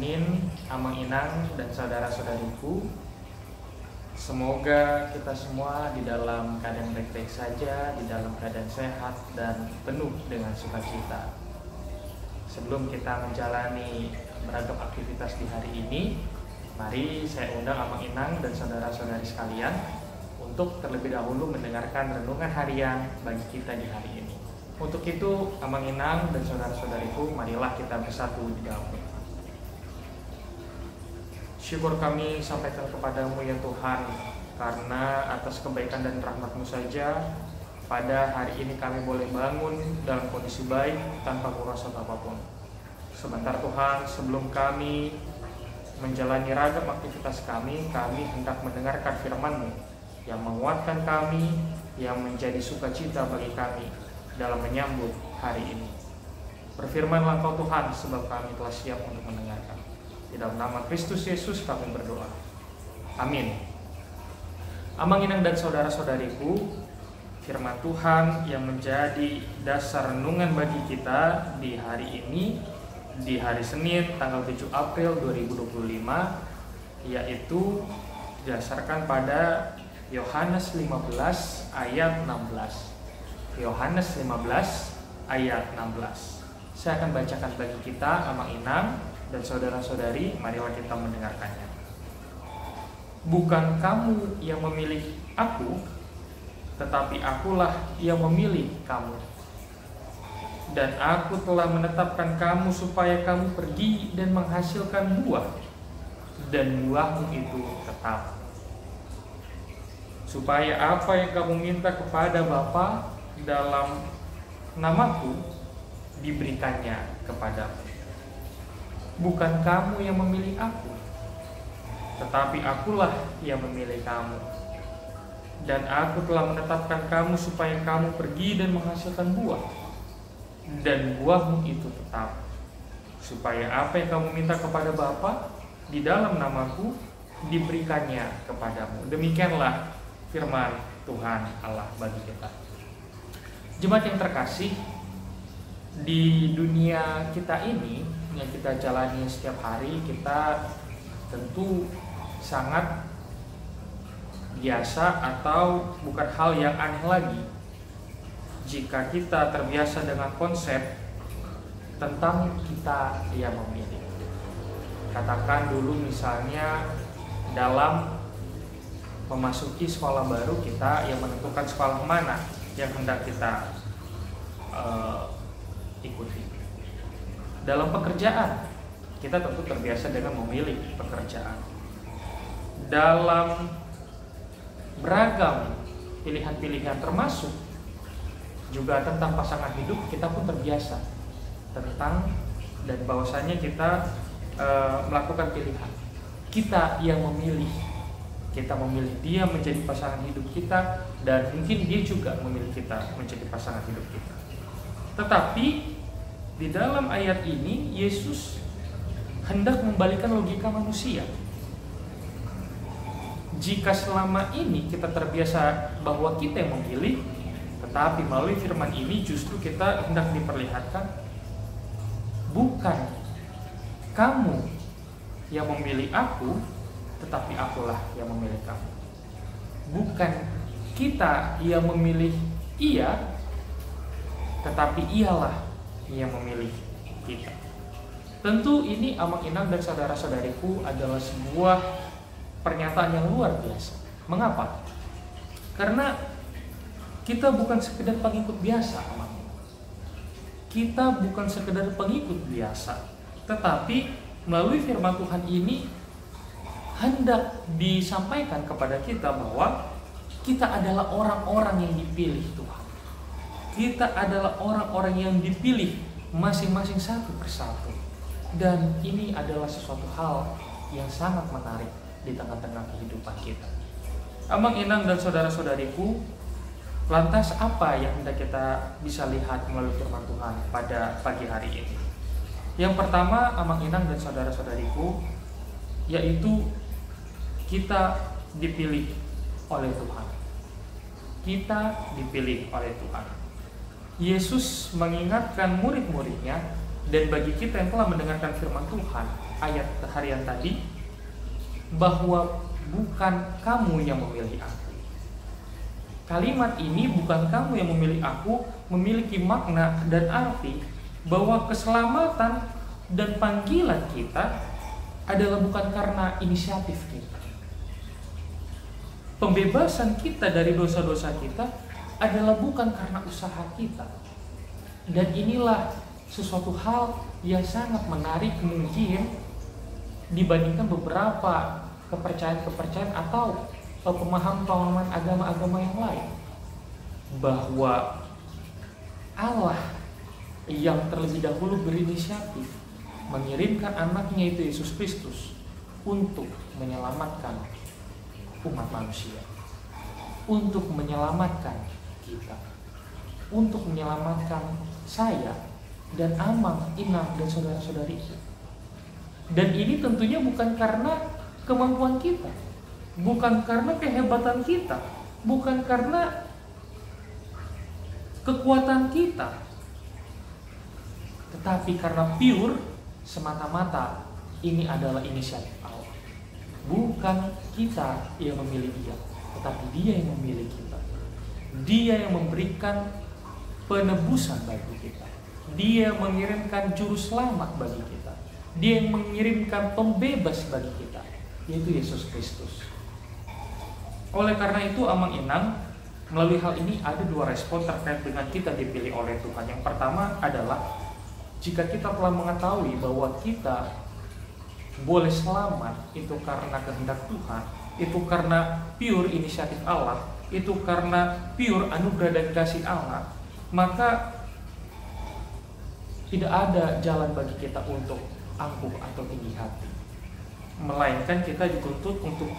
Senin, Amang Inang dan saudara-saudariku, semoga kita semua di dalam keadaan baik-baik saja, di dalam keadaan sehat dan penuh dengan sukacita. Sebelum kita menjalani beragam aktivitas di hari ini, mari saya undang Amang Inang dan saudara-saudari sekalian untuk terlebih dahulu mendengarkan renungan harian bagi kita di hari ini. Untuk itu, Amang Inang dan saudara-saudariku, marilah kita bersatu di dalam doa. Syukur kami sampaikan kepadamu ya Tuhan, karena atas kebaikan dan rahmat-Mu saja pada hari ini kami boleh bangun dalam kondisi baik tanpa kurasat apapun. Sebentar Tuhan, sebelum kami menjalani ragam aktivitas kami hendak mendengarkan firman-Mu yang menguatkan kami, yang menjadi sukacita bagi kami dalam menyambut hari ini. Berfirmanlah Engkau Tuhan, sebab kami telah siap untuk mendengarkan. Di dalam nama Kristus Yesus kami berdoa. Amin. Amang Inang dan saudara-saudariku, firman Tuhan yang menjadi dasar renungan bagi kita di hari ini, di hari Senin tanggal 7 April 2025, yaitu didasarkan pada Yohanes 15 ayat 16. Yohanes 15 ayat 16. Saya akan bacakan bagi kita, Amang Inang dan saudara-saudari, marilah kita mendengarkannya. Bukan kamu yang memilih aku, tetapi akulah yang memilih kamu. Dan aku telah menetapkan kamu supaya kamu pergi dan menghasilkan buah, dan buahmu itu tetap. Supaya apa yang kamu minta kepada Bapa dalam namaku, diberikannya kepadamu. Bukan kamu yang memilih aku, tetapi akulah yang memilih kamu. Dan aku telah menetapkan kamu supaya kamu pergi dan menghasilkan buah, dan buahmu itu tetap. Supaya apa yang kamu minta kepada Bapa di dalam namaku, diberikannya kepadamu. Demikianlah firman Tuhan Allah bagi kita. Jemaat yang terkasih, di dunia kita ini yang kita jalani setiap hari, kita tentu sangat biasa atau bukan hal yang aneh lagi jika kita terbiasa dengan konsep tentang kita yang memilih. Katakan dulu misalnya dalam memasuki sekolah baru, kita yang menentukan sekolah mana yang hendak kita ikuti. Dalam pekerjaan, kita tentu terbiasa dengan memilih pekerjaan. Dalam beragam pilihan-pilihan, termasuk juga tentang pasangan hidup, kita pun terbiasa tentang dan bahwasanya kita melakukan pilihan. Kita yang memilih, kita memilih dia menjadi pasangan hidup kita, dan mungkin dia juga memilih kita menjadi pasangan hidup kita. Tetapi di dalam ayat ini, Yesus hendak membalikkan logika manusia. Jika selama ini kita terbiasa bahwa kita yang memilih, tetapi melalui firman ini justru kita hendak diperlihatkan, bukan kamu yang memilih aku, tetapi akulah yang memilih kamu. Bukan kita yang memilih ia, tetapi ialah yang memilih kita. Tentu ini Amang Inang dan saudara-saudariku adalah sebuah pernyataan yang luar biasa. Mengapa? Karena kita bukan sekedar pengikut biasa, Amang. Kita bukan sekedar pengikut biasa, tetapi melalui firman Tuhan ini hendak disampaikan kepada kita bahwa kita adalah orang-orang yang dipilih Tuhan. Kita adalah orang-orang yang dipilih masing-masing satu persatu. Dan ini adalah sesuatu hal yang sangat menarik di tengah-tengah kehidupan kita. Amang Inang dan saudara-saudariku, lantas apa yang hendak kita bisa lihat melalui firman Tuhan pada pagi hari ini? Yang pertama, Amang Inang dan saudara-saudariku, yaitu kita dipilih oleh Tuhan. Kita dipilih oleh Tuhan. Yesus mengingatkan murid-muridnya, dan bagi kita yang telah mendengarkan firman Tuhan, ayat harian tadi, bahwa bukan kamu yang memilih aku. Kalimat ini, bukan kamu yang memilih aku, memiliki makna dan arti bahwa keselamatan dan panggilan kita adalah bukan karena inisiatif kita. Pembebasan kita dari dosa-dosa kita adalah bukan karena usaha kita. Dan inilah sesuatu hal yang sangat menarik mungkin dibandingkan beberapa kepercayaan-kepercayaan atau pemahaman-pemahaman agama-agama yang lain, bahwa Allah yang terlebih dahulu berinisiatif mengirimkan anaknya itu Yesus Kristus untuk menyelamatkan umat manusia, untuk menyelamatkan kita, untuk menyelamatkan saya dan Amang, Inang, dan saudara-saudariku. Dan ini tentunya bukan karena kemampuan kita, bukan karena kehebatan kita, bukan karena kekuatan kita, tetapi karena pure, semata-mata ini adalah inisiatif Allah. Bukan kita yang memilih dia, tetapi dia yang memilih kita. Dia yang memberikan penebusan bagi kita. Dia yang mengirimkan juru selamat bagi kita. Dia yang mengirimkan pembebas bagi kita, yaitu Yesus Kristus. Oleh karena itu, Amang Inang, melalui hal ini ada dua respon terkait dengan kita dipilih oleh Tuhan. Yang pertama adalah, jika kita telah mengetahui bahwa kita boleh selamat itu karena kehendak Tuhan, itu karena pure inisiatif Allah, itu karena pure anugerah dan kasih Allah, maka tidak ada jalan bagi kita untuk angkuh atau tinggi hati, melainkan kita dituntut untuk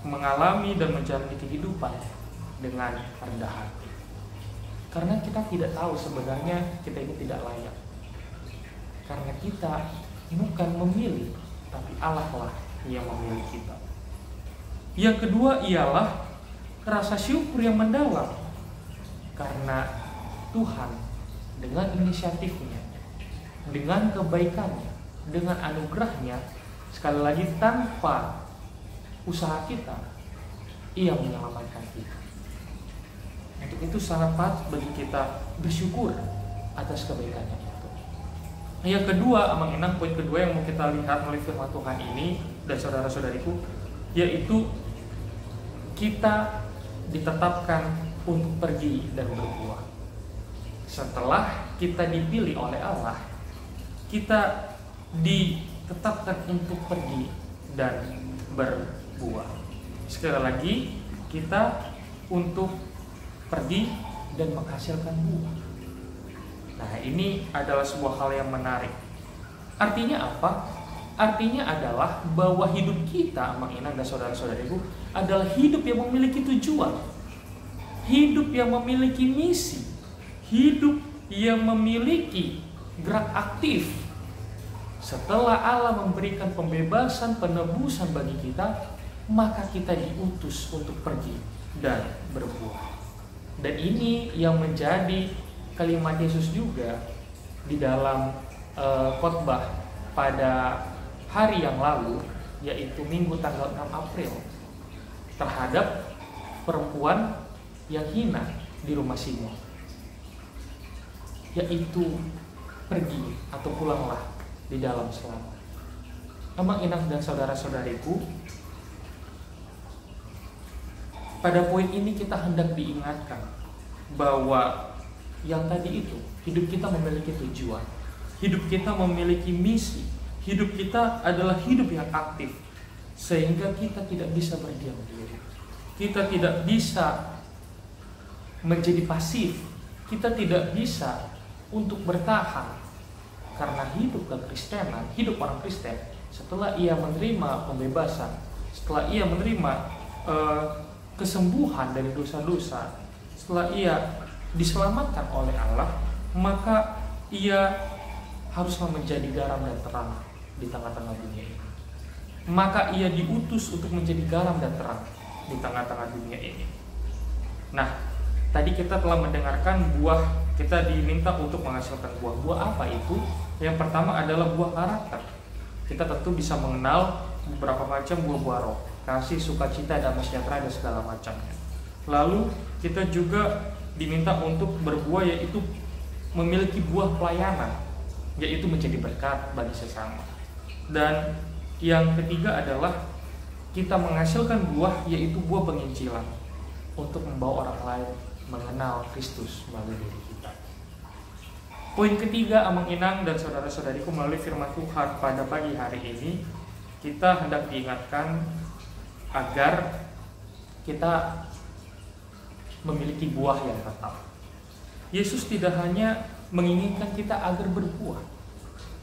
mengalami dan menjalani kehidupan dengan rendah hati, karena kita tidak tahu sebenarnya kita ini tidak layak, karena kita bukan memilih, tapi Allah lah yang memilih kita. Yang kedua ialah rasa syukur yang mendalam, karena Tuhan dengan inisiatifnya, dengan kebaikannya, dengan anugerahnya, sekali lagi tanpa usaha kita, Ia menyelamatkan kita. Untuk itu sangat patut bagi kita bersyukur atas kebaikannya itu. Yang kedua, Amang Inang, poin kedua yang mau kita lihat melalui firman Tuhan ini dan saudara-saudariku, yaitu kita ditetapkan untuk pergi dan berbuah. Setelah kita dipilih oleh Allah, kita ditetapkan untuk pergi dan berbuah. Sekali lagi, kita untuk pergi dan menghasilkan buah. Nah, ini adalah sebuah hal yang menarik. Artinya apa? Artinya adalah bahwa hidup kita, Amang Inang dan saudara-saudariku, adalah hidup yang memiliki tujuan, hidup yang memiliki misi, hidup yang memiliki gerak aktif. Setelah Allah memberikan pembebasan, penebusan bagi kita, maka kita diutus untuk pergi dan berbuah. Dan ini yang menjadi kalimat Yesus juga di dalam khotbah pada hari yang lalu, yaitu Minggu tanggal 6 April, terhadap perempuan yang hina di rumah Simon, yaitu pergi atau pulanglah di dalam selamat. Amang Inang dan saudara-saudariku, pada poin ini kita hendak diingatkan bahwa yang tadi itu, hidup kita memiliki tujuan, hidup kita memiliki misi, hidup kita adalah hidup yang aktif, sehingga kita tidak bisa berdiam diri, kita tidak bisa menjadi pasif, kita tidak bisa untuk bertahan, karena hidup kekristenan, hidup orang Kristen, setelah ia menerima pembebasan, setelah ia menerima kesembuhan dari dosa-dosa, setelah ia diselamatkan oleh Allah, maka ia haruslah menjadi garam dan terang di tengah-tengah dunia ini. Maka ia diutus untuk menjadi garam dan terang di tengah-tengah dunia ini. Nah, tadi kita telah mendengarkan buah, kita diminta untuk menghasilkan buah. Buah apa itu? Yang pertama adalah buah karakter. kita tentu bisa mengenal beberapa macam buah-buah roh, kasih, sukacita, damai sejahtera, dan segala macamnya. Lalu kita juga diminta untuk berbuah, yaitu memiliki buah pelayanan, yaitu menjadi berkat bagi sesama. Dan yang ketiga adalah kita menghasilkan buah, yaitu buah penginjilan, untuk membawa orang lain mengenal Kristus melalui diri kita. Poin ketiga, Amang Inang dan saudara-saudariku, melalui firman Tuhan pada pagi hari ini, kita hendak diingatkan agar kita memiliki buah yang tetap. Yesus tidak hanya menginginkan kita agar berbuah,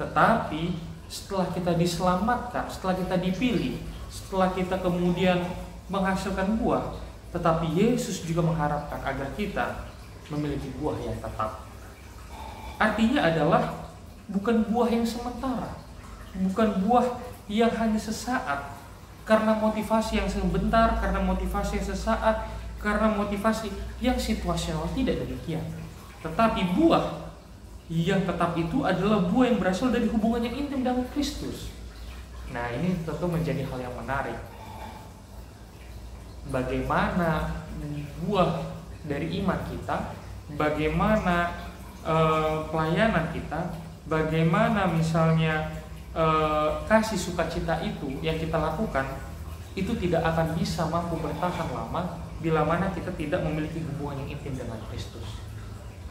tetapi setelah kita diselamatkan, setelah kita dipilih, setelah kita kemudian menghasilkan buah, tetapi Yesus juga mengharapkan agar kita memiliki buah yang tetap. Artinya adalah bukan buah yang sementara, bukan buah yang hanya sesaat, karena motivasi yang sebentar, karena motivasi yang sesaat, karena motivasi yang situasional. Tidak demikian. Tetapi buah yang tetap itu adalah buah yang berasal dari hubungan yang intim dengan Kristus. Nah, ini tentu menjadi hal yang menarik. Bagaimana buah dari iman kita, bagaimana pelayanan kita, bagaimana misalnya kasih sukacita itu yang kita lakukan, itu tidak akan bisa mampu bertahan lama bila mana kita tidak memiliki hubungan yang intim dengan Kristus,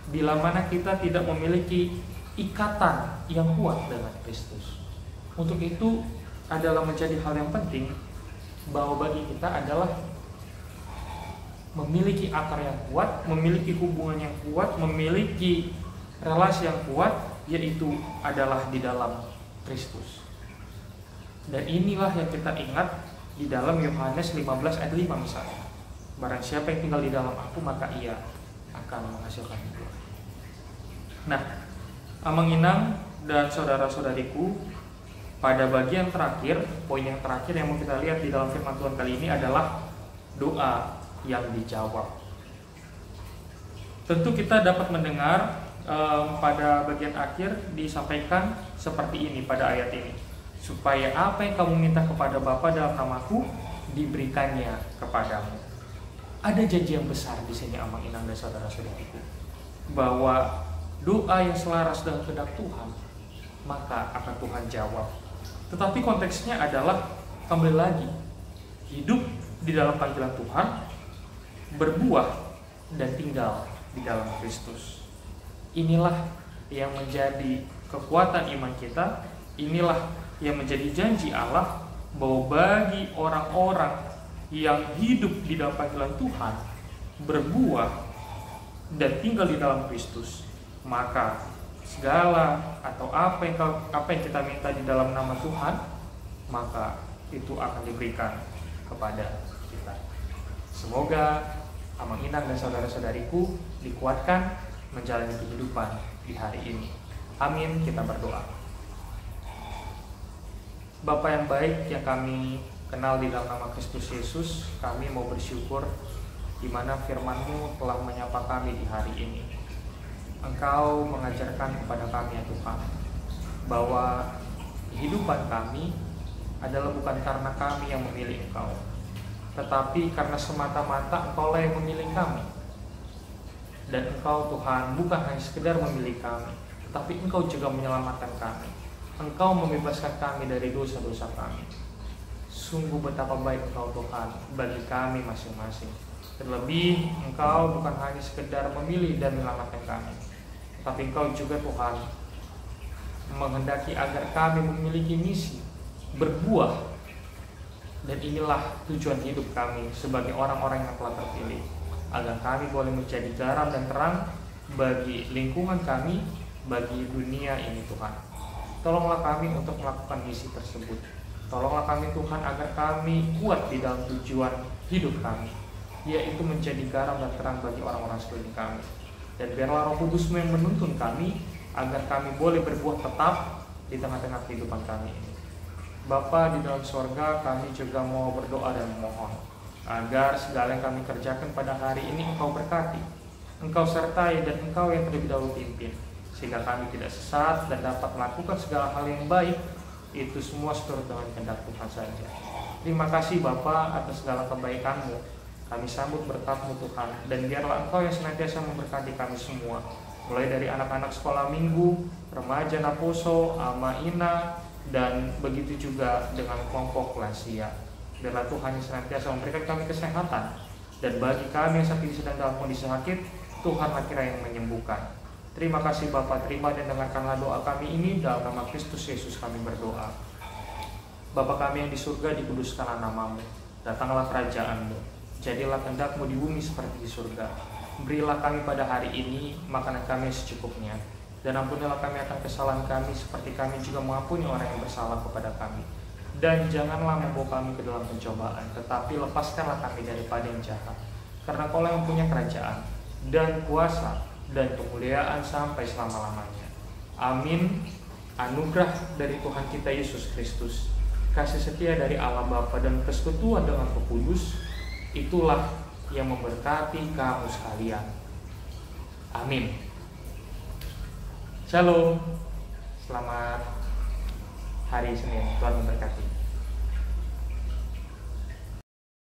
bila mana kita tidak memiliki ikatan yang kuat dengan Kristus. Untuk itu adalah menjadi hal yang penting bahwa bagi kita adalah memiliki akar yang kuat, memiliki hubungan yang kuat, memiliki relasi yang kuat, yaitu adalah di dalam Kristus. Dan inilah yang kita ingat di dalam Yohanes 15 ayat 5 misalnya. Barang siapa yang tinggal di dalam aku, maka ia akan menghasilkan buah. Nah, Amang Inang dan saudara-saudariku, pada bagian terakhir, poin yang terakhir yang mau kita lihat di dalam firman Tuhan kali ini adalah doa yang dijawab. Tentu kita dapat mendengar pada bagian akhir disampaikan seperti ini pada ayat ini, supaya apa yang kamu minta kepada Bapa dalam namaku diberikannya kepadamu. Ada janji yang besar di sini, Amang Inang dan saudara-saudariku, bahwa doa yang selaras dengan kehendak Tuhan, maka akan Tuhan jawab. Tetapi konteksnya adalah kembali lagi hidup di dalam panggilan Tuhan, berbuah dan tinggal di dalam Kristus. Inilah yang menjadi kekuatan iman kita. Inilah yang menjadi janji Allah, bahwa bagi orang-orang yang hidup di dalam panggilan Tuhan, berbuah dan tinggal di dalam Kristus, maka segala atau apa yang kita minta di dalam nama Tuhan, maka itu akan diberikan kepada kita. Semoga Amang Inang dan saudara-saudariku dikuatkan menjalani kehidupan di hari ini. Amin. Kita berdoa. Bapa yang baik yang kami kenal di dalam nama Kristus Yesus, kami mau bersyukur di mana firman-Mu telah menyapa kami di hari ini. Engkau mengajarkan kepada kami ya Tuhan, bahwa kehidupan kami adalah bukan karena kami yang memilih Engkau, tetapi karena semata-mata Engkaulah yang memilih kami. Dan Engkau Tuhan bukan hanya sekedar memilih kami, tetapi Engkau juga menyelamatkan kami. Engkau membebaskan kami dari dosa-dosa kami. Sungguh betapa baik Engkau Tuhan bagi kami masing-masing. Terlebih Engkau bukan hanya sekedar memilih dan menyelamatkan kami, tapi Engkau juga Tuhan menghendaki agar kami memiliki misi, berbuah. Dan inilah tujuan hidup kami sebagai orang-orang yang telah terpilih, agar kami boleh menjadi garam dan terang bagi lingkungan kami, bagi dunia ini Tuhan. Tolonglah kami untuk melakukan misi tersebut. Tolonglah kami Tuhan agar kami kuat di dalam tujuan hidup kami, yaitu menjadi garam dan terang bagi orang-orang sekeliling kami. Dan biarlah Roh Kudus-Mu yang menuntun kami agar kami boleh berbuah tetap di tengah-tengah kehidupan kami ini. Bapa di dalam sorga, kami juga mau berdoa dan memohon agar segala yang kami kerjakan pada hari ini Engkau berkati, Engkau sertai, dan Engkau yang terlebih dahulu pimpin, sehingga kami tidak sesat dan dapat melakukan segala hal yang baik Itu semua seturut dengan kehendak Tuhan saja. Terima kasih Bapa atas segala kebaikan-Mu. Kami sambut berkat-Mu Tuhan, dan biarlah Engkau yang senantiasa memberkati kami semua, mulai dari anak-anak sekolah minggu, remaja Naposo, Ama Ina, dan begitu juga dengan kelompok lansia. Biarlah Tuhan yang senantiasa memberikan kami kesehatan, dan bagi kami yang saat ini sedang dalam kondisi sakit, Tuhanlah kiranya yang menyembuhkan. Terima kasih Bapa, terima dan dengarkanlah doa kami ini, dalam nama Kristus Yesus kami berdoa. Bapa kami yang di surga, dikuduskanlah nama-Mu, datanglah kerajaan-Mu, jadilah kehendak-Mu di bumi seperti di surga. Berilah kami pada hari ini makanan kami secukupnya, dan ampunilah kami akan kesalahan kami seperti kami juga mengampuni orang yang bersalah kepada kami. Dan janganlah membawa kami ke dalam pencobaan, tetapi lepaskanlah kami daripada yang jahat. Karena Kau yang punya kerajaan, dan kuasa, dan kemuliaan sampai selama-lamanya. Amin. Anugerah dari Tuhan kita Yesus Kristus, kasih setia dari Allah Bapa, dan persekutuan dengan Roh Kudus, itulah yang memberkati kamu sekalian. Amin. Shalom. Selamat hari Senin. Tuhan memberkati.